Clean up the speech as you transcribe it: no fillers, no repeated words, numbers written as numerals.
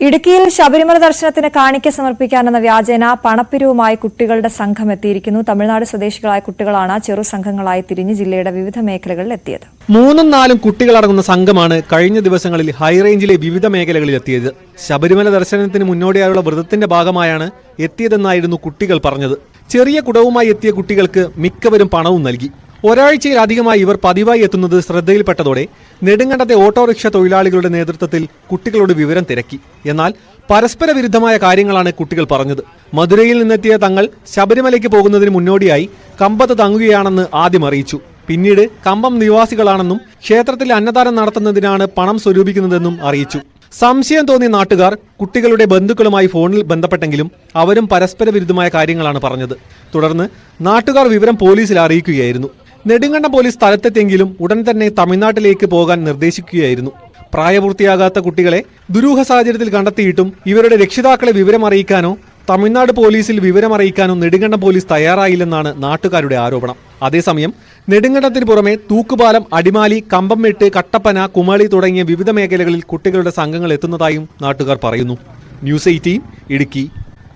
ഇടുക്കിയിൽ ശബരിമല ദർശനത്തിന് കാണിക്ക സമർപ്പിക്കാനെന്ന വ്യാജേന പണപ്പിരിവുമായി കുട്ടികളുടെ സംഘം എത്തിയിരിക്കുന്നു. തമിഴ്നാട് സ്വദേശികളായ കുട്ടികളാണ് ചെറു സംഘങ്ങളായി തിരിഞ്ഞ് ജില്ലയുടെ വിവിധ മേഖലകളിൽ എത്തിയത്. 3-4 കുട്ടികളടങ്ങുന്ന സംഘമാണ് കഴിഞ്ഞ ദിവസങ്ങളിൽ ഹൈറേഞ്ചിലെ വിവിധ മേഖലകളിൽ എത്തിയത്. ശബരിമല ദർശനത്തിന് മുന്നോടിയായുള്ള വ്രതത്തിന്റെ ഭാഗമായാണ് എത്തിയതെന്നായിരുന്നു കുട്ടികൾ പറഞ്ഞത്. ചെറിയ കുടവുമായി എത്തിയ കുട്ടികൾക്ക് മിക്കവരും പണവും നൽകി. ഒരാഴ്ചയിലധികമായി ഇവർ പതിവായി എത്തുന്നത് ശ്രദ്ധയിൽപ്പെട്ടതോടെ നെടുങ്കണ്ടത്തെ ഓട്ടോറിക്ഷ തൊഴിലാളികളുടെ നേതൃത്വത്തിൽ കുട്ടികളോട് വിവരം തിരക്കി. എന്നാൽ പരസ്പര വിരുദ്ധമായ കാര്യങ്ങളാണ് കുട്ടികൾ പറഞ്ഞത്. മധുരയിൽ നിന്നെത്തിയ തങ്ങൾ ശബരിമലയ്ക്ക് പോകുന്നതിന് മുന്നോടിയായി കമ്പത്ത് തങ്ങുകയാണെന്ന് ആദ്യം അറിയിച്ചു. പിന്നീട് കമ്പം നിവാസികളാണെന്നും ക്ഷേത്രത്തിൽ അന്നദാനം നടത്തുന്നതിനാണ് പണം സ്വരൂപിക്കുന്നതെന്നും അറിയിച്ചു. സംശയം തോന്നിയ നാട്ടുകാർ കുട്ടികളുടെ ബന്ധുക്കളുമായി ഫോണിൽ ബന്ധപ്പെട്ടെങ്കിലും അവരും പരസ്പര വിരുദ്ധമായ കാര്യങ്ങളാണ് പറഞ്ഞത്. തുടർന്ന് നാട്ടുകാർ വിവരം പോലീസിൽ അറിയിക്കുകയായിരുന്നു. നെടുങ്കണ്ടം പോലീസ് സ്ഥലത്തെത്തിയെങ്കിലും ഉടൻ തന്നെ തമിഴ്നാട്ടിലേക്ക് പോകാൻ നിർദ്ദേശിക്കുകയായിരുന്നു. പ്രായപൂർത്തിയാകാത്ത കുട്ടികളെ ദുരൂഹ സാഹചര്യത്തിൽ കണ്ടെത്തിയിട്ടും ഇവരുടെ രക്ഷിതാക്കളെ വിവരമറിയിക്കാനോ തമിഴ്നാട് പോലീസിൽ വിവരമറിയിക്കാനോ നെടുങ്കണ്ടം പോലീസ് തയ്യാറായില്ലെന്നാണ് നാട്ടുകാരുടെ ആരോപണം. അതേസമയം നെടുങ്കണ്ടത്തിന് പുറമെ തൂക്കുപാലം, അടിമാലി, കമ്പംമെട്ട്, കട്ടപ്പന, കുമളി തുടങ്ങിയ വിവിധ മേഖലകളിൽ കുട്ടികളുടെ സംഘങ്ങൾ എത്തുന്നതായും നാട്ടുകാർ പറയുന്നു. ന്യൂസ് 18 ഇടുക്കി.